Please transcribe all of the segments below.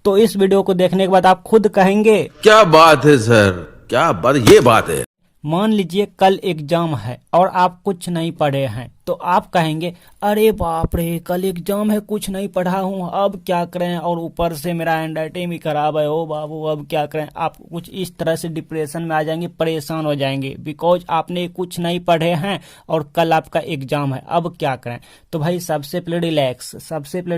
तो इस वीडियो को देखने के बाद आप खुद कहेंगे क्या बात है सर, क्या बात, ये बात है। मान लीजिए कल एग्जाम है और आप कुछ नहीं पढ़े हैं, तो आप कहेंगे अरे बाप रे कल एग्जाम है, कुछ नहीं पढ़ा हूँ, अब क्या करें, और ऊपर से मेरा हैंडराइटिंग भी खराब है, ओ बाबू अब क्या करें। आप कुछ इस तरह से डिप्रेशन में आ जाएंगे, परेशान हो जाएंगे, बिकॉज आपने कुछ नहीं पढ़े हैं और कल आपका एग्जाम है, अब क्या करें। तो भाई सबसे पहले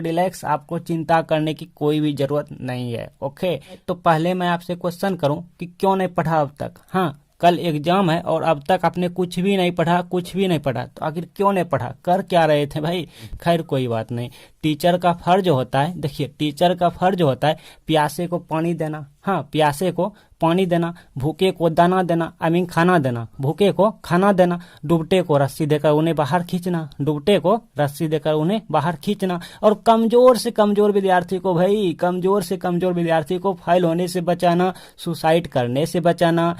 रिलैक्स, आपको चिंता करने की कोई भी जरूरत नहीं है। ओके, तो पहले मैं आपसे क्वेश्चन करूं कि क्यों नहीं पढ़ा अब तक। हाँ, कल एग्जाम है और अब तक आपने कुछ भी नहीं पढ़ा, तो आखिर क्यों नहीं पढ़ा, कर क्या रहे थे भाई। खैर कोई बात नहीं, टीचर का फर्ज होता है, देखिए टीचर का फर्ज होता है प्यासे को पानी देना। हाँ, प्यासे को पानी देना, भूखे को दाना देना, खाना देना, भूखे को खाना देना, डूबते को रस्सी देकर उन्हें बाहर खींचना, और कमजोर से कमजोर विद्यार्थी को फेल होने से बचाना, सुसाइड करने से बचाना,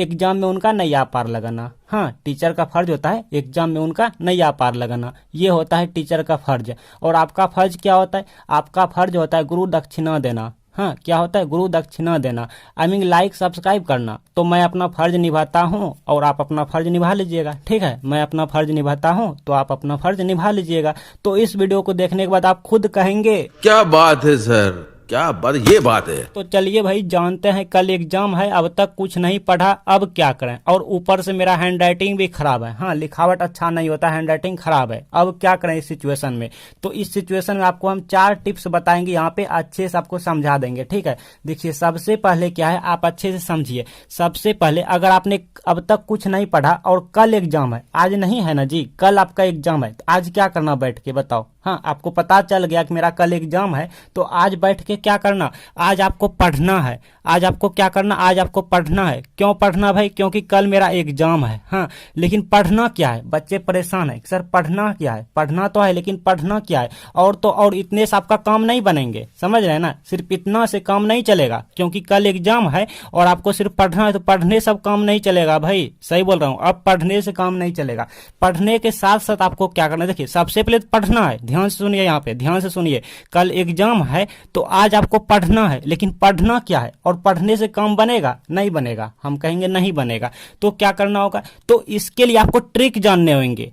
एग्जाम में उनका नैया पार लगाना। हाँ, टीचर का फर्ज होता है एग्जाम में उनका नैया पार लगाना, ये होता है टीचर का फर्ज। और आपका फर्ज क्या होता है? आपका फर्ज होता है गुरु दक्षिणा देना। हाँ, क्या होता है? गुरु दक्षिणा देना, लाइक सब्सक्राइब करना। तो मैं अपना फर्ज निभाता हूँ और आप अपना फर्ज निभा लीजिएगा, ठीक है। मैं अपना फर्ज निभाता हूँ तो आप अपना फर्ज निभा लीजिएगा। तो इस वीडियो को देखने के बाद आप खुद कहेंगे क्या बात है सर, क्या बात, ये बात है। तो चलिए भाई जानते हैं, कल एग्जाम है, अब तक कुछ नहीं पढ़ा, अब क्या करें, और ऊपर से मेरा हैंडराइटिंग भी खराब है। हाँ, लिखावट अच्छा नहीं होता, हैंडराइटिंग खराब है, अब क्या करें इस सिचुएशन में। तो इस सिचुएशन में आपको हम 4 टिप्स बताएंगे, यहाँ पे अच्छे से आपको समझा देंगे, ठीक है। देखिए सबसे पहले क्या है, आप अच्छे से समझिए। सबसे पहले अगर आपने अब तक कुछ नहीं पढ़ा और कल एग्जाम है, आज नहीं है ना जी, कल आपका एग्जाम है, तो आज क्या करना बैठ के बताओ। हाँ, आपको पता चल गया कि मेरा कल एग्जाम है, तो आज बैठ के क्या करना, आज आपको पढ़ना है। आज आपको क्या करना, आज आपको पढ़ना है। क्यों पढ़ना भाई? क्योंकि कल मेरा एग्जाम है। हाँ, लेकिन पढ़ना क्या है? बच्चे परेशान है, सर पढ़ना क्या है? पढ़ना तो है लेकिन पढ़ना क्या है? और इतने से आपका काम नहीं बनेंगे, समझ रहे हैं ना। सिर्फ इतना से काम नहीं चलेगा, क्योंकि कल एग्जाम है और आपको सिर्फ पढ़ना है, तो पढ़ने सब काम नहीं चलेगा भाई, सही बोल रहा हूँ। अब पढ़ने से काम नहीं चलेगा, पढ़ने के साथ साथ आपको क्या करना है। देखिए सबसे पहले पढ़ना है, ध्यान से सुनिए, यहाँ पे ध्यान से सुनिए। कल एग्जाम है तो आज आपको पढ़ना है, लेकिन पढ़ना क्या है? और पढ़ने से काम बनेगा? नहीं बनेगा, हम कहेंगे नहीं बनेगा। तो क्या करना होगा? तो इसके लिए आपको ट्रिक जानने होंगे,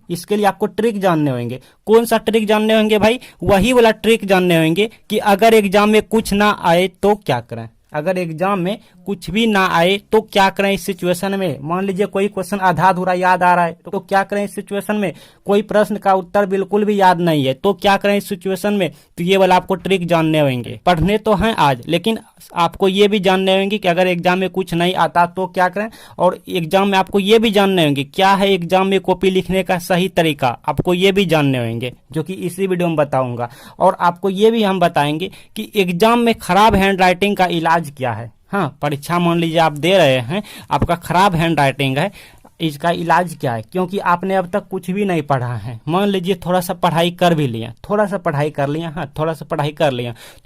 कौन सा ट्रिक जानने होंगे भाई? वही वाला ट्रिक जानने होंगे कि अगर एग्जाम में कुछ ना आए तो क्या करें। अगर एग्जाम में कुछ भी ना आए तो क्या करें इस सिचुएशन में। मान लीजिए कोई क्वेश्चन आधा अधूरा याद आ रहा है, तो क्या करें इस सिचुएशन में। कोई प्रश्न का उत्तर बिल्कुल भी याद नहीं है, तो क्या करें इस सिचुएशन में। तो ये वाला आपको ट्रिक जानने होंगे। पढ़ने तो हैं आज, लेकिन आपको ये भी जानने होंगे कि अगर एग्जाम में कुछ नहीं आता तो क्या करें। और एग्जाम में आपको ये भी जानने होंगे क्या है एग्जाम में कॉपी लिखने का सही तरीका, आपको ये भी जानने होंगे, जो कि इसी वीडियो में बताऊंगा। और आपको ये भी हम बताएंगे कि एग्जाम में खराब हैंडराइटिंग का इलाज क्या है। हाँ, परीक्षा मान लीजिए आप दे रहे हैं, आपका खराब हैंडराइटिंग है, इसका इलाज क्या है। क्योंकि आपने अब तक कुछ भी नहीं पढ़ा है, मान लीजिए थोड़ा सा पढ़ाई कर लिया,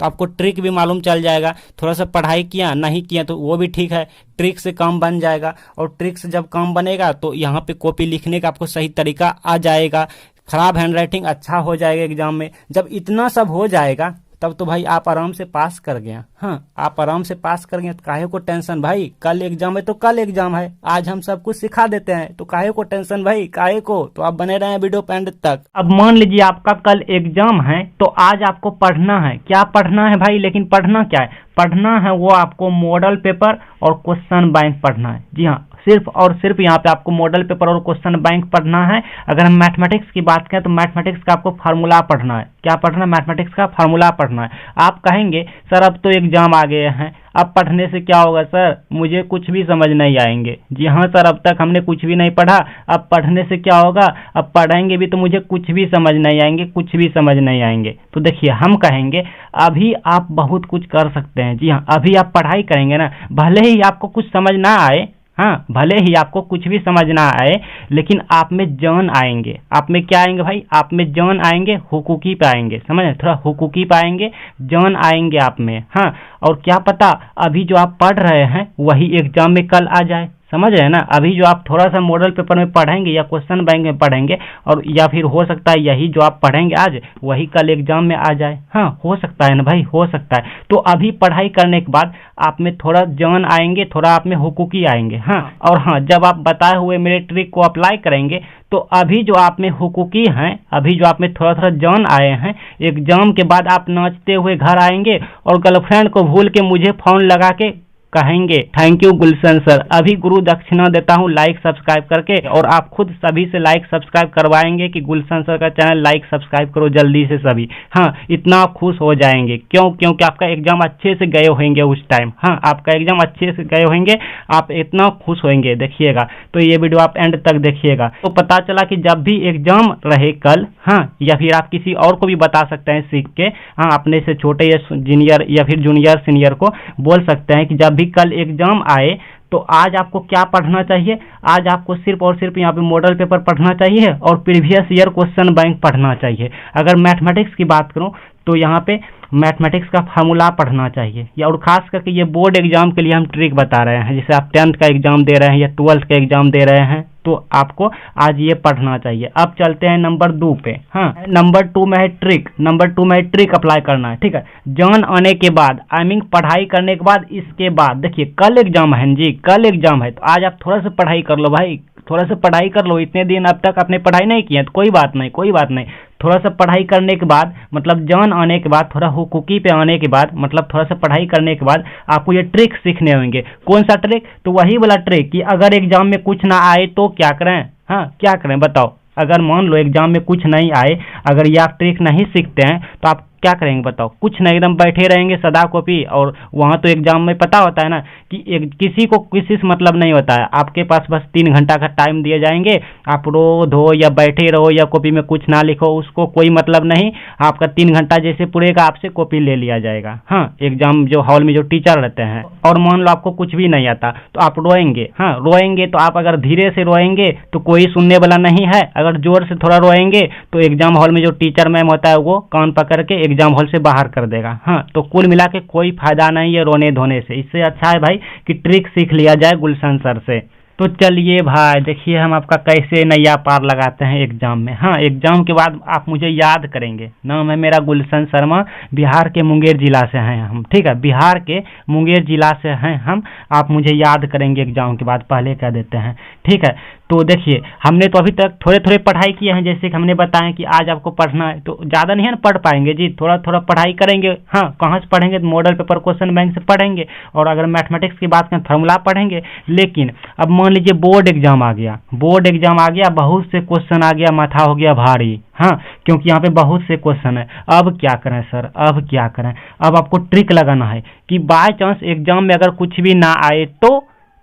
तो आपको ट्रिक भी मालूम चल जाएगा। थोड़ा सा पढ़ाई किया, नहीं किया तो वो भी ठीक है, ट्रिक से काम बन जाएगा। और ट्रिक से जब काम बनेगा तो यहाँ पे कॉपी लिखने का आपको सही तरीका आ जाएगा, खराब हैंडराइटिंग अच्छा हो जाएगा एग्जाम में। जब इतना सब हो जाएगा तब तो भाई आप आराम से पास कर गया। हाँ, आप आराम से पास कर गए, तो काहे को टेंशन भाई। कल एग्जाम है तो कल एग्जाम है, आज हम सब कुछ सिखा देते हैं, तो काहे को टेंशन भाई, काहे को। तो आप बने रहे वीडियो पे एंड तक। अब मान लीजिए आपका कल एग्जाम है, तो आज आपको पढ़ना है। क्या पढ़ना है भाई? लेकिन पढ़ना क्या है? पढ़ना है वो आपको मॉडल पेपर और क्वेश्चन बैंक पढ़ना है। जी हाँ, सिर्फ और सिर्फ यहाँ पे आपको मॉडल पेपर और क्वेश्चन बैंक पढ़ना है। अगर हम मैथमेटिक्स की बात करें तो मैथमेटिक्स का आपको फार्मूला पढ़ना है। क्या पढ़ना है? मैथमेटिक्स का फार्मूला पढ़ना है। आप कहेंगे सर अब तो एग्जाम आ गए हैं, अब पढ़ने से क्या होगा सर, मुझे कुछ भी समझ नहीं आएंगे। जी हाँ सर, अब तक हमने कुछ भी नहीं पढ़ा, अब पढ़ने से क्या होगा, अब पढ़ेंगे भी तो मुझे कुछ भी समझ नहीं आएंगे। तो देखिए हम कहेंगे अभी आप बहुत कुछ कर सकते हैं। जी हाँ, अभी आप पढ़ाई करेंगे ना, भले ही आपको कुछ समझ ना आए, हाँ भले ही आपको कुछ भी समझ ना आए, लेकिन आप में जान आएंगे। आप में क्या आएंगे भाई? आप में जान आएंगे, हुकूकी पे आएंगे, समझ रहे? थोड़ा हुकूकी पे आएंगे, जान आएंगे आप में। हाँ, और क्या पता अभी जो आप पढ़ रहे हैं वही एग्जाम में कल आ जाए। समझ रहे हैं ना। अभी जो आप थोड़ा सा मॉडल पेपर में पढ़ेंगे या क्वेश्चन बैंक में पढ़ेंगे, और या फिर हो सकता है यही जो आप पढ़ेंगे आज वही कल एग्जाम में आ जाए। हाँ, हो सकता है ना भाई, हो सकता है। तो अभी पढ़ाई करने के बाद आप में थोड़ा जान आएंगे, थोड़ा आप में हुकूकी आएंगे। हाँ, और हाँ, जब आप बताए हुए मेरे ट्रिक को अप्लाई करेंगे तो अभी जो आप में हुकूकी हैं, अभी जो आप में थोड़ा थोड़ा जान आए हैं, एग्जाम के बाद आप नाचते हुए घर आएंगे और गर्लफ्रेंड को भूल के मुझे फोन लगा के कहेंगे थैंक यू गुलशन सर। अभी गुरु दक्षिणा देता हूँ लाइक सब्सक्राइब करके, और आप खुद सभी से लाइक सब्सक्राइब करवाएंगे कि गुलशन सर का चैनल लाइक सब्सक्राइब करो जल्दी से सभी। हाँ, इतना आप खुश हो जाएंगे। क्यों? क्योंकि आपका एग्जाम अच्छे से गए होंगे उस टाइम। हाँ, आपका एग्जाम अच्छे से गए होंगे, आप इतना खुश होंगे, देखिएगा। तो ये वीडियो आप एंड तक देखिएगा। तो पता चला कि जब भी एग्जाम रहे कल, हाँ, या फिर आप किसी और को भी बता सकते हैं सीख के, हाँ, अपने से छोटे या जूनियर या फिर जूनियर सीनियर को बोल सकते हैं कि जब भी कल एग्जाम आए तो आज आपको क्या पढ़ना चाहिए। आज आपको सिर्फ और सिर्फ यहाँ पे मॉडल पेपर पढ़ना चाहिए और प्रीवियस ईयर क्वेश्चन बैंक पढ़ना चाहिए। अगर मैथमेटिक्स की बात करूँ तो यहाँ पे मैथमेटिक्स का फार्मूला पढ़ना चाहिए, या और खास करके ये बोर्ड एग्जाम के लिए हम ट्रिक बता रहे हैं। जैसे आप 10th का एग्जाम दे रहे हैं या 12th का एग्जाम दे रहे हैं तो आपको आज ये पढ़ना चाहिए। अब चलते हैं नंबर 2 पे। हाँ, नंबर 2 में है ट्रिक। नंबर 2 में है ट्रिक अप्लाई करना है, ठीक है। जान आने के बाद, आई मीन पढ़ाई करने के बाद, इसके बाद देखिए कल एग्जाम है जी, कल एग्जाम है, तो आज आप थोड़ा सा पढ़ाई कर लो भाई, थोड़ा सा पढ़ाई कर लो। इतने दिन अब तक आपने पढ़ाई नहीं की है तो कोई बात नहीं, कोई बात नहीं। थोड़ा सा पढ़ाई करने के बाद, मतलब जान आने के बाद, थोड़ा हुकूकी पे आने के बाद, मतलब थोड़ा सा पढ़ाई करने के बाद आपको ये ट्रिक सीखने होंगे। कौन सा ट्रिक? तो वही वाला ट्रिक कि अगर एग्जाम में कुछ ना आए तो क्या करें। हाँ, क्या करें बताओ। अगर मान लो एग्जाम में कुछ नहीं आए, अगर ये आप ट्रिक नहीं सीखते हैं तो आप क्या करेंगे बताओ। कुछ नहीं, एकदम बैठे रहेंगे सदा कॉपी। और वहाँ तो एग्जाम में पता होता है ना कि किसी को किसी से मतलब नहीं होता है। आपके पास बस 3 घंटा का टाइम दिए जाएंगे, आप रो धो या बैठे रहो या कॉपी में कुछ ना लिखो, उसको कोई मतलब नहीं। आपका 3 घंटा जैसे पूरेगा आपसे कॉपी ले लिया जाएगा। हाँ, एग्जाम जो हॉल में जो टीचर रहते हैं, और मान लो आपको कुछ भी नहीं आता तो आप रोएंगे। हाँ, रोएंगे तो आप अगर धीरे से रोएंगे तो कोई सुनने वाला नहीं है, अगर जोर से थोड़ा रोएंगे तो एग्जाम हॉल में जो टीचर मैम होता है वो कान पकड़ के एग्जाम हॉल से बाहर कर देगा। हाँ, तो कुल मिला के कोई फायदा नहीं है रोने धोने से। इससे अच्छा है भाई कि ट्रिक सीख लिया जाए गुलशन सर से। तो चलिए भाई, देखिए हम आपका कैसे नैया पार लगाते हैं एग्जाम में। हाँ, एग्जाम के बाद आप मुझे याद करेंगे। नाम है मेरा गुलशन शर्मा, बिहार के मुंगेर जिला से हैं हम, ठीक है, बिहार के मुंगेर जिला से हैं हम। आप मुझे याद करेंगे एग्जाम के बाद, पहले कह देते हैं, ठीक है। तो देखिए हमने तो अभी तक थोड़े थोड़े पढ़ाई किए हैं, जैसे कि हमने बताया कि आज आपको पढ़ना है, तो ज़्यादा नहीं है ना पढ़ पाएंगे जी, थोड़ा थोड़ा पढ़ाई करेंगे। हाँ, कहाँ से पढ़ेंगे? तो मॉडल पेपर क्वेश्चन बैंक से पढ़ेंगे, और अगर मैथमेटिक्स की बात करें फार्मूला पढ़ेंगे। लेकिन अब मान लीजिए बोर्ड एग्जाम आ गया, बोर्ड एग्जाम आ गया, बहुत से क्वेश्चन आ गया, माथा हो गया भारी। हाँ, क्योंकि यहाँ पे बहुत से क्वेश्चन है। अब क्या करें सर, अब क्या करें? अब आपको ट्रिक लगाना है कि बाय चांस एग्जाम में अगर कुछ भी ना आए तो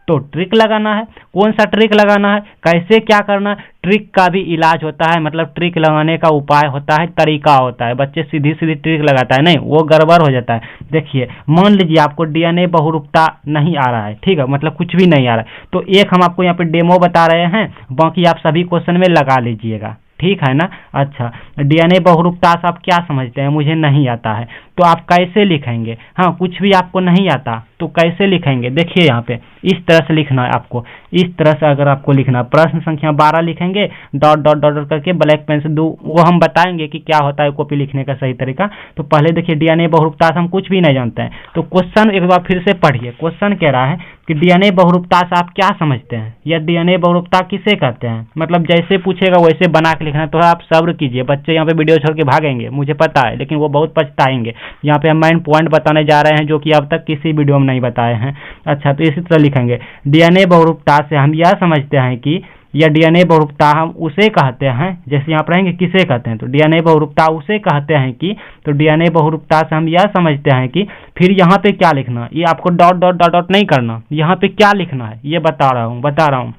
ट्रिक लगाना है। कौन सा ट्रिक लगाना है, कैसे क्या करना है? ट्रिक का भी इलाज होता है, मतलब ट्रिक लगाने का उपाय होता है, तरीका होता है। बच्चे सीधी सीधी ट्रिक लगाता है, नहीं, वो गड़बड़ हो जाता है। देखिए मान लीजिए आपको डीएनए बहुरूपता नहीं आ रहा है, ठीक है, मतलब कुछ भी नहीं आ रहा है, तो एक हम आपको यहाँ पे डेमो बता रहे हैं, बाकी आप सभी क्वेश्चन में लगा लीजिएगा, ठीक है ना। अच्छा, डीएनए बहुरूपता से आप क्या समझते हैं? मुझे नहीं आता है, तो आप कैसे लिखेंगे? हाँ, कुछ भी आपको नहीं आता तो कैसे लिखेंगे? देखिए यहाँ पे इस तरह से लिखना है आपको, इस तरह से अगर आपको लिखना, प्रश्न संख्या 12 लिखेंगे, डॉट डॉट डॉट करके ब्लैक पेन से 2, वो हम बताएंगे कि क्या होता है कॉपी लिखने का सही तरीका। तो पहले देखिए डीएनए बहुरूपता से हम कुछ भी नहीं जानते हैं, तो क्वेश्चन एक बार फिर से पढ़िए। क्वेश्चन कह रहा है कि डीएनए बहुरूपता से आप क्या समझते हैं, या डीएनए बहुरूपता किसे कहते हैं? मतलब जैसे पूछेगा वैसे बना के लिखना है। तो आप सब्र कीजिए, बच्चे यहाँ पे वीडियो छोड़ के भागेंगे, मुझे पता है, लेकिन वो बहुत पछताएंगे। यहाँ पे हम मेन पॉइंट बताने जा रहे हैं जो कि अब तक किसी वीडियो में नहीं बताए हैं। अच्छा, तो इसी तरह लिखेंगे, डीएनए बहुरूपता से हम यह समझते हैं कि, या डीएनए बहुरूपता हम उसे कहते हैं, जैसे यहाँ पर रहेंगे किसे कहते हैं, तो डीएनए बहुरूपता उसे कहते हैं कि, तो डीएनए बहुरूपता से हम यह समझते हैं कि, फिर यहाँ पे क्या लिखना, ये आपको डॉट डॉट डॉट डॉट नहीं करना, यहाँ पे क्या लिखना है ये बता रहा हूँ।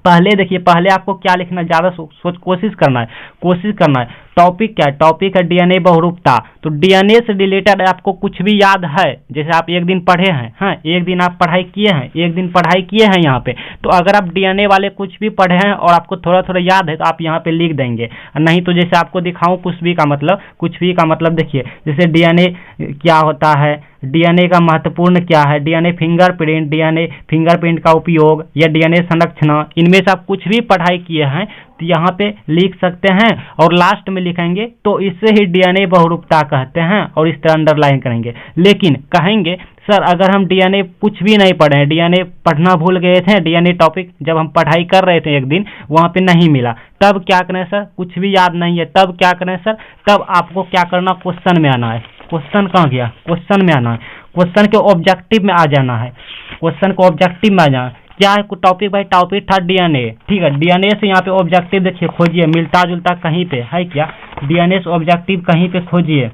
पहले देखिए, पहले आपको क्या लिखना, ज़्यादा कोशिश करना है। टॉपिक क्या है? टॉपिक है डीएनए बहुरूपता। तो डीएनए से रिलेटेड आपको कुछ भी याद है, जैसे आप एक दिन पढ़े हैं, हाँ एक दिन आप पढ़ाई किए हैं, एक दिन पढ़ाई किए हैं यहाँ पे, तो अगर आप डीएनए वाले कुछ भी पढ़े हैं और आपको थोड़ा थोड़ा याद है तो आप यहाँ पे लिख देंगे। नहीं तो जैसे आपको दिखाऊं कुछ भी का मतलब देखिए, जैसे डीएनए क्या होता है, डीएनए का महत्वपूर्ण क्या है, डीएनए फिंगरप्रिंट का उपयोग या डीएनए संरचना, इनमें से आप कुछ भी पढ़ाई किए हैं तो यहाँ पे लिख सकते हैं और लास्ट में लिखेंगे तो इससे ही डीएनए बहुरूपता कहते हैं और इस तरह अंडरलाइन करेंगे। लेकिन कहेंगे सर अगर हम डीएनए कुछ भी नहीं पढ़े हैं, डीएनए पढ़ना भूल गए थे, डीएनए टॉपिक जब हम पढ़ाई कर रहे थे एक दिन वहाँ पे नहीं मिला, तब क्या करें सर? कुछ भी याद नहीं है, तब क्या करें सर? तब आपको क्या करना, क्वेश्चन में आना है। क्वेश्चन कहाँ गया? क्वेश्चन में आना है, क्वेश्चन के ऑब्जेक्टिव में आ जाना है, क्वेश्चन को ऑब्जेक्टिव में आ जाना। क्या है टॉपिक भाई? टॉपिक था डीएनए, ठीक है। डीएनए से यहाँ पे ऑब्जेक्टिव देखिए खोजिए, मिलता जुलता कहीं पे है क्या? डीएनए से ऑब्जेक्टिव कहीं पे खोजिए,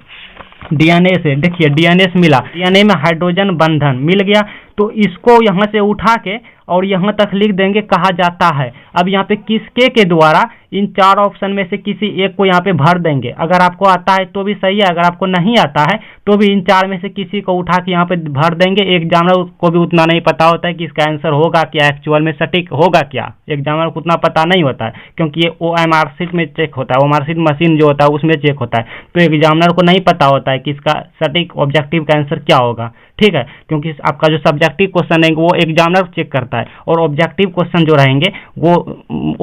डीएनए से देखिए डीएनए से मिला, डीएनए में हाइड्रोजन बंधन मिल गया, तो इसको यहाँ से उठा के और यहाँ तक लिख देंगे कहा जाता है। अब यहाँ पे किसके के द्वारा इन चार ऑप्शन में से किसी एक को यहाँ पे भर देंगे। अगर आपको आता है तो भी सही है, अगर आपको नहीं आता है तो भी इन चार में से किसी को उठा के यहाँ पे भर देंगे। एग्जामिनर को भी उतना नहीं पता होता है कि इसका आंसर होगा क्या, एक्चुअल में सटीक होगा क्या, एग्जामिनर को उतना पता नहीं होता है, क्योंकि ये OMR शीट में चेक होता है, OMR शीट मशीन जो होता है उसमें चेक होता है, तो एग्जामिनर को नहीं पता होता है कि इसका सटीक ऑब्जेक्टिव का आंसर क्या होगा, ठीक है। क्योंकि आपका जो सब्जेक्टिव क्वेश्चन है वो एग्जामिनर चेक करता है और ऑब्जेक्टिव क्वेश्चन जो रहेंगे वो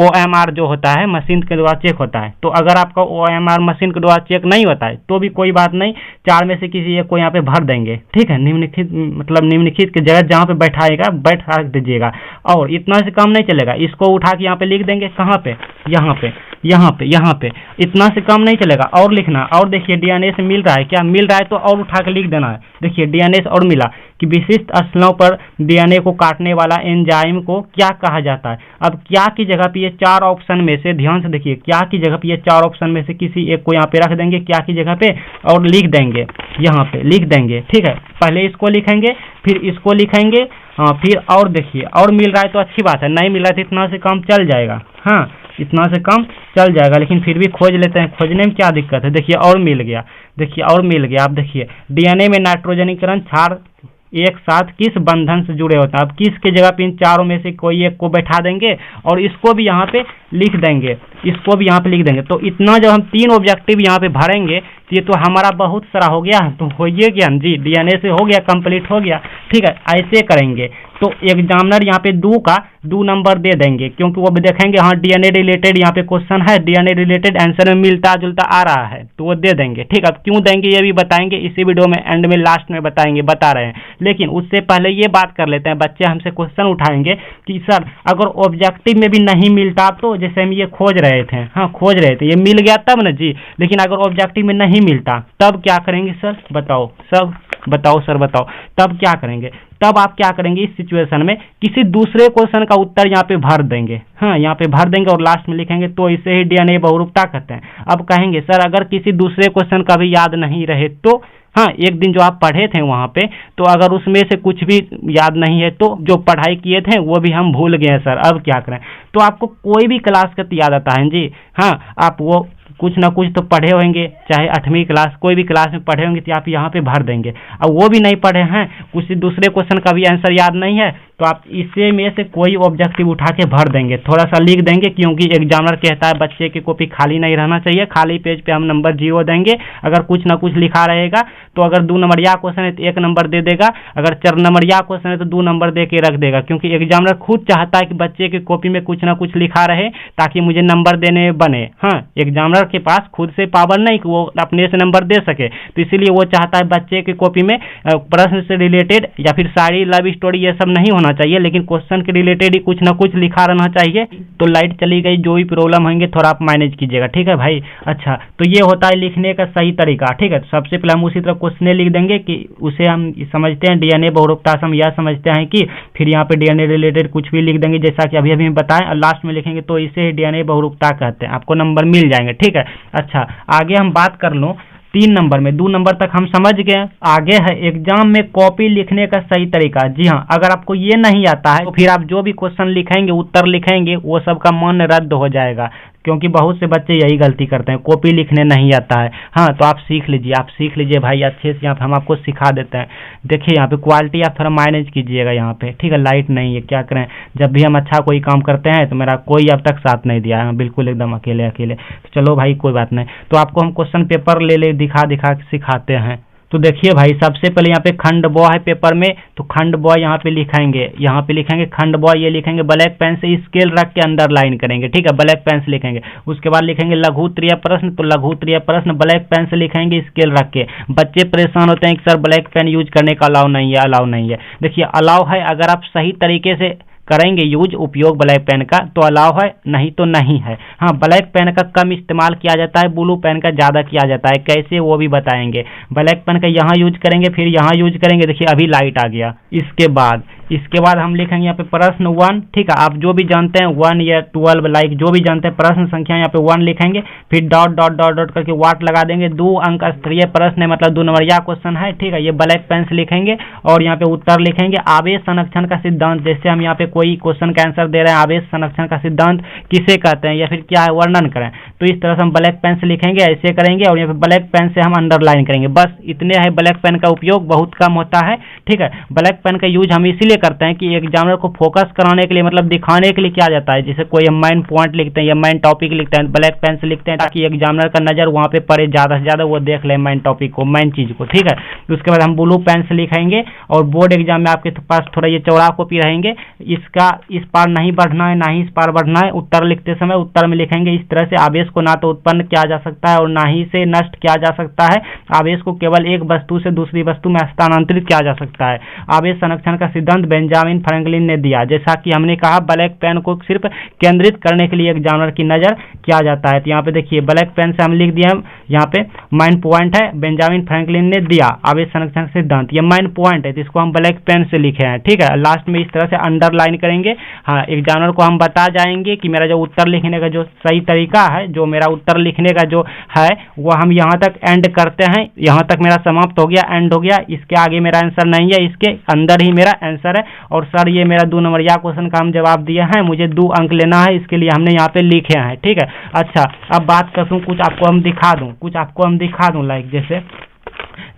OMR जो होता है मशीन के द्वारा चेक होता है। तो अगर आपका OMR मशीन के द्वारा चेक नहीं होता है तो भी कोई बात नहीं, चार में से किसी एक को यहाँ पे भर देंगे, ठीक है। निम्नलिखित की जगह जहाँ पे बैठाएगा बैठा दीजिएगा, और इतना से कम नहीं चलेगा, इसको उठा के यहाँ पे लिख देंगे, कहाँ पे? यहाँ पे इतना से कम नहीं चलेगा, और लिखना। और देखिए डीएनए से मिल रहा है, क्या मिल रहा है तो और उठा के लिख देना है। देखिए डीएनए से और मिला कि विशिष्ट स्थलों पर डीएनए को काटने वाला एंजाइम को क्या कहा जाता है। अब क्या की जगह पे ये चार ऑप्शन में से, ध्यान से देखिए, क्या की जगह पे ये चार ऑप्शन में से किसी एक को यहाँ पे रख देंगे, क्या की जगह पे, और लिख देंगे, यहाँ पे लिख देंगे, ठीक है। पहले इसको लिखेंगे, फिर इसको लिखेंगे, फिर और देखिए और मिल रहा है तो अच्छी बात है, नहीं मिल रहा है तो इतना से कम चल जाएगा, हाँ इतना से कम चल जाएगा, लेकिन फिर भी खोज लेते हैं। खोजने में क्या दिक्कत है? देखिए और मिल गया, देखिए और मिल गया। आप देखिए डीएनए में नाइट्रोजनीकरण क्षार एक साथ किस बंधन से जुड़े होते हैं। अब किस के जगह पे इन चारों में से कोई एक को बैठा देंगे और इसको भी यहाँ पे लिख देंगे, इसको भी यहाँ पे लिख देंगे। तो इतना जब हम तीन ऑब्जेक्टिव यहाँ पे भरेंगे तो ये तो हमारा बहुत सारा हो गया, तो होइए क्या जी, डीएनए से हो गया, कंप्लीट हो गया, ठीक है। ऐसे करेंगे तो एग्जामिनर यहाँ पे 2 नंबर दे देंगे, क्योंकि वो भी देखेंगे हाँ डीएनए रिलेटेड यहाँ पे क्वेश्चन है, डीएनए रिलेटेड आंसर में मिलता जुलता आ रहा है, तो वो दे देंगे, ठीक है। अब क्यों देंगे ये भी बताएंगे इसी वीडियो में, एंड में लास्ट में बताएंगे, बता रहे हैं। लेकिन उससे पहले ये बात कर लेते हैं, बच्चे हमसे क्वेश्चन उठाएंगे कि सर अगर ऑब्जेक्टिव में भी नहीं मिलता तो, जैसे हम ये खोज रहे थे, हाँ खोज रहे थे, ये मिल गया तब ना जी, लेकिन अगर ऑब्जेक्टिव में नहीं मिलता तब क्या करेंगे सर? बताओ सब, बताओ सर बताओ, तब क्या करेंगे? तब आप क्या करेंगे इस सिचुएशन में? किसी दूसरे क्वेश्चन का उत्तर यहाँ पे भर देंगे, हाँ यहाँ पे भर देंगे और लास्ट में लिखेंगे तो इसे ही डीएनए बहुरूपता कहते हैं। अब कहेंगे सर अगर किसी दूसरे क्वेश्चन का भी याद नहीं रहे तो, हाँ एक दिन जो आप पढ़े थे वहाँ पे, तो अगर उसमें से कुछ भी याद नहीं है तो जो पढ़ाई किए थे वो भी हम भूल गए सर, अब क्या करें? तो आपको कोई भी क्लास का याद आता है जी, हाँ आप वो कुछ ना कुछ तो पढ़े होंगे, चाहे 8वीं क्लास कोई भी क्लास में पढ़े होंगे, तो आप यहाँ पे भर देंगे। अब वो भी नहीं पढ़े हैं, कुछ दूसरे क्वेश्चन का भी आंसर याद नहीं है, तो आप इससे में से कोई ऑब्जेक्टिव उठा के भर देंगे, थोड़ा सा लिख देंगे, क्योंकि एग्जामिनर कहता है बच्चे की कॉपी खाली नहीं रहना चाहिए, खाली पेज पे हम नंबर 0 देंगे। अगर कुछ ना कुछ लिखा रहेगा तो अगर 2 नंबरिया क्वेश्चन है तो 1 नंबर दे देगा, अगर 4 नंबरिया क्वेश्चन है तो 2 नंबर दे के रख देगा, क्योंकि एग्जामिनर खुद चाहता है कि बच्चे की कॉपी में कुछ ना कुछ लिखा रहे ताकि मुझे नंबर देने बने। हाँ एग्जामिनर के पास खुद से पावर नहीं कि वो अपने से नंबर दे सके, तो इसीलिए वो चाहता है बच्चे की कॉपी में प्रश्न से रिलेटेड या फिर शायरी, लव स्टोरी ये सब नहीं होना चाहिए, लेकिन क्वेश्चन के रिलेटेड ही कुछ ना कुछ लिखा रहना चाहिए। तो लाइट चली गई, जो भी प्रॉब्लम होंगे थोड़ा आप मैनेज कीजिएगा, ठीक है भाई। अच्छा तो ये होता है लिखने का सही तरीका, ठीक है। तो सबसे पहले हम उसी तरह क्वेश्चन लिख देंगे कि उसे हम समझते हैं डीएनए बहुरूपता से हम यह समझते हैं कि, फिर यहाँ पे डीएनए रिलेटेड कुछ भी लिख देंगे जैसा कि अभी हम बताएं, और लास्ट में लिखेंगे तो इसे डीएनए बहुरूपता कहते हैं, आपको नंबर मिल जाएंगे, ठीक है। अच्छा आगे हम बात कर लो 3 नंबर में, 2 नंबर तक हम समझ गए। आगे है एग्जाम में कॉपी लिखने का सही तरीका। जी हाँ, अगर आपको ये नहीं आता है तो फिर आप जो भी क्वेश्चन लिखेंगे, उत्तर लिखेंगे, वो सब का मन रद्द हो जाएगा। क्योंकि बहुत से बच्चे यही गलती करते हैं, कॉपी लिखने नहीं आता है। हाँ, तो आप सीख लीजिए भाई अच्छे से, यहाँ पे हम आपको सिखा देते हैं। देखिए यहाँ पे क्वालिटी आप थोड़ा मैनेज कीजिएगा यहाँ पे, ठीक है। लाइट नहीं है, क्या करें, जब भी हम अच्छा कोई काम करते हैं तो मेरा कोई अब तक साथ नहीं दिया है, बिल्कुल एकदम अकेले। तो चलो भाई कोई बात नहीं, तो आपको हम क्वेश्चन पेपर ले दिखा के सिखाते हैं। तो देखिए भाई, सबसे पहले यहाँ पे खंड ब है पेपर में, तो खंड ब यहाँ पे लिखेंगे खंड ब, ये लिखेंगे ब्लैक पेन से स्केल रख के अंडरलाइन करेंगे, ठीक है, ब्लैक पेन से लिखेंगे। उसके बाद लिखेंगे लघु त्रिय प्रश्न, तो लघु त्रिय प्रश्न ब्लैक पेन से लिखेंगे स्केल रख के। बच्चे परेशान होते हैं कि सर ब्लैक पेन यूज करने का अलाउ नहीं है। देखिए अलाउ है, अगर आप सही तरीके से करेंगे यूज उपयोग ब्लैक पेन का तो अलाउ है, नहीं तो नहीं है। हाँ, ब्लैक पेन का कम इस्तेमाल किया जाता है, ब्लू पेन का ज़्यादा किया जाता है, कैसे वो भी बताएंगे। ब्लैक पेन का यहाँ यूज करेंगे, फिर यहाँ यूज करेंगे। देखिए अभी लाइट आ गया। इसके बाद हम लिखेंगे यहाँ पे प्रश्न 1, ठीक है, आप जो भी जानते हैं 1 या 12 लाइक जो भी जानते हैं प्रश्न संख्या यहाँ पे 1 लिखेंगे, फिर डॉट करके वाट लगा देंगे। 2 अंक स्तरीय प्रश्न है, मतलब 2 नंबरिया क्वेश्चन है, ठीक है, ये ब्लैक पेन से लिखेंगे और यहाँ पे उत्तर लिखेंगे। आवेश संरक्षण का सिद्धांत, जैसे हम यहाँ पे कोई क्वेश्चन का आंसर दे रहे हैं, आवेश संरक्षण का सिद्धांत किसे कहते हैं या फिर क्या है वर्णन करें, तो इस तरह से हम ब्लैक पेन से लिखेंगे, ऐसे करेंगे और यहाँ पे ब्लैक पेन से हम अंडरलाइन करेंगे। बस इतने है, ब्लैक पेन का उपयोग बहुत कम होता है, ठीक है। ब्लैक पेन का यूज हम इसीलिए करते हैं कि एग्जामिनर को फोकस कराने के लिए, मतलब दिखाने के लिए किया जाता है। जैसे कोई हम मेन पॉइंट लिखते हैं या मेन टॉपिक लिखते हैं, ब्लैक पेन से लिखते हैं ताकि एग्जामिनर का नजर वहाँ पे पड़े, ज़्यादा से ज़्यादा वो देख ले मेन टॉपिक को, मेन चीज़ को, ठीक है। उसके बाद हम ब्लू पेन से लिखेंगे और बोर्ड एग्जाम में आपके पास थोड़ा ये चौड़ा कॉपी रहेंगे, इसका इस पार नहीं बढ़ना है ना ही इस पार बढ़ना है। उत्तर लिखते समय उत्तर में लिखेंगे इस तरह से, आवेश को ना तो उत्पन्न किया जा सकता है और ना ही से नष्ट किया जा सकता है। आवेश को केवल एक वस्तु से दूसरी वस्तु में हस्तांतरित किया जा सकता है। आवेश संरक्षण का सिद्धांत बेंजामिन फ्रैंकलिन ने दिया। जैसा कि हमने कहा ब्लैक पेन को सिर्फ केंद्रित करने के लिए एग्जामिनर की नजर किया जाता है। तो यहाँ पे देखिए ब्लैक पेन से हम लिख दिए, यहाँ पे मेन पॉइंट है, बेंजामिन फ्रैंकलिन ने दिया आवेश संरक्षण सिद्धांत, ये मेन पॉइंट है, तो इसको हम ब्लैक पेन से लिखे हैं, ठीक है। लास्ट में इस तरह से अंडरलाइन करेंगे। हाँ, एग्जामिनर को हम बता जाएंगे कि मेरा जो उत्तर लिखने का जो सही तरीका है, जो मेरा उत्तर लिखने का जो है वो हम यहाँ तक एंड करते हैं, यहाँ तक मेरा समाप्त हो गया, एंड हो गया, इसके आगे मेरा आंसर नहीं है, इसके अंदर ही मेरा आंसर है। और सर ये मेरा 2 नंबरिया क्वेश्चन का हम जवाब दिए हैं, मुझे 2 अंक लेना है, इसके लिए हमने यहाँ पे लिखे हैं, ठीक है। अच्छा, अब बात करूँ, कुछ आपको हम दिखा दूँ, लाइक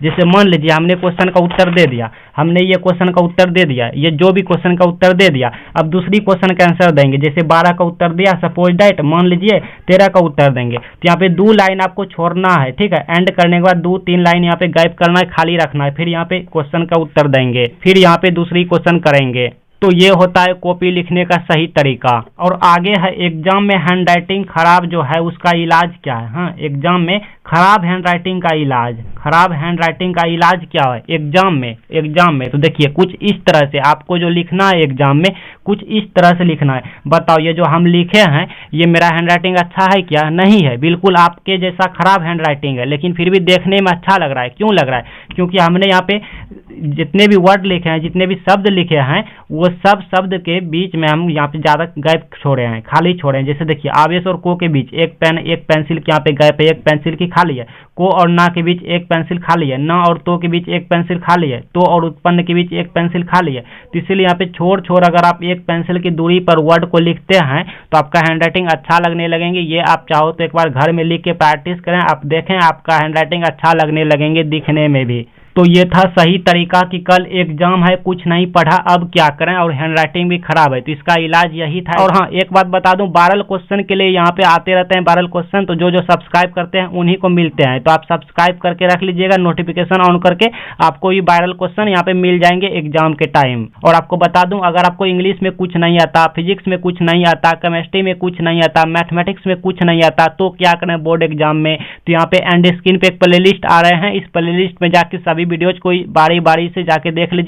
जैसे मान लीजिए हमने क्वेश्चन का उत्तर दे दिया, ये जो भी क्वेश्चन का उत्तर दे दिया, अब दूसरी क्वेश्चन का आंसर देंगे। जैसे 12 का उत्तर दिया, सपोज दैट मान लीजिए 13 का उत्तर देंगे, तो यहाँ पे 2 लाइन आपको छोड़ना है, ठीक है। एंड करने के बाद 2-3 लाइन यहाँ पे गैप करना है, खाली रखना है, फिर यहाँ पे क्वेश्चन का उत्तर देंगे, फिर यहाँ पे दूसरी क्वेश्चन करेंगे। तो ये होता है कॉपी लिखने का सही तरीका। और आगे है एग्जाम में हैंडराइटिंग खराब जो है उसका इलाज क्या है। हाँ, एग्जाम में खराब हैंडराइटिंग का इलाज क्या है एग्जाम में तो देखिए कुछ इस तरह से आपको जो लिखना है एग्जाम में, कुछ इस तरह से लिखना है। बताओ ये जो हम लिखे हैं ये मेरा हैंडराइटिंग अच्छा है क्या? नहीं है, बिल्कुल आपके जैसा खराब हैंडराइटिंग है, लेकिन फिर भी देखने में अच्छा लग रहा है। क्यों लग रहा है? क्योंकि हमने यहाँ पे जितने भी वर्ड लिखे हैं, जितने भी शब्द लिखे हैं, वो सब शब्द के बीच में हम यहाँ पे ज़्यादा गैप छोड़े हैं, खाली छोड़े हैं। जैसे देखिए आवेश और को के बीच एक पेन एक पेंसिल के यहाँ पे गैप है, एक पेंसिल की खाली है। को और ना के बीच एक पेंसिल खाली है, ना और तो के बीच एक पेंसिल खाली है, तो और उत्पन्न के बीच एक पेंसिल खाली है। तो इसीलिए यहाँ पे छोड़ अगर आप एक पेंसिल की दूरी पर वर्ड को लिखते हैं तो आपका हैंडराइटिंग अच्छा लगने लगेंगे। ये आप चाहो तो एक बार घर में लिख के प्रैक्टिस करें, आप देखें आपका हैंडराइटिंग अच्छा लगने लगेंगे दिखने में भी। तो ये था सही तरीका कि कल एग्जाम है, कुछ नहीं पढ़ा, अब क्या करें, और हैंडराइटिंग भी खराब है, तो इसका इलाज यही था। और हाँ, एक बात बता दूं, वायरल क्वेश्चन के लिए यहाँ पे आते रहते हैं वायरल क्वेश्चन, तो जो सब्सक्राइब करते हैं उन्हीं को मिलते हैं। तो आप सब्सक्राइब करके रख लीजिएगा, नोटिफिकेशन ऑन करके, आपको ये वायरल क्वेश्चन यहाँ पे मिल जाएंगे एग्जाम के टाइम। और आपको बता दूं, अगर आपको इंग्लिश में कुछ नहीं आता, फिजिक्स में कुछ नहीं आता, केमिस्ट्री में कुछ नहीं आता, मैथमेटिक्स में कुछ नहीं आता, तो क्या करें बोर्ड एग्जाम में? तो यहाँ पे एंड स्क्रीन पे एक प्ले लिस्ट आ रहे हैं, इस प्ले लिस्ट में जाके सभी वीडियोज को बारी बारी से जाके देख लीजिए।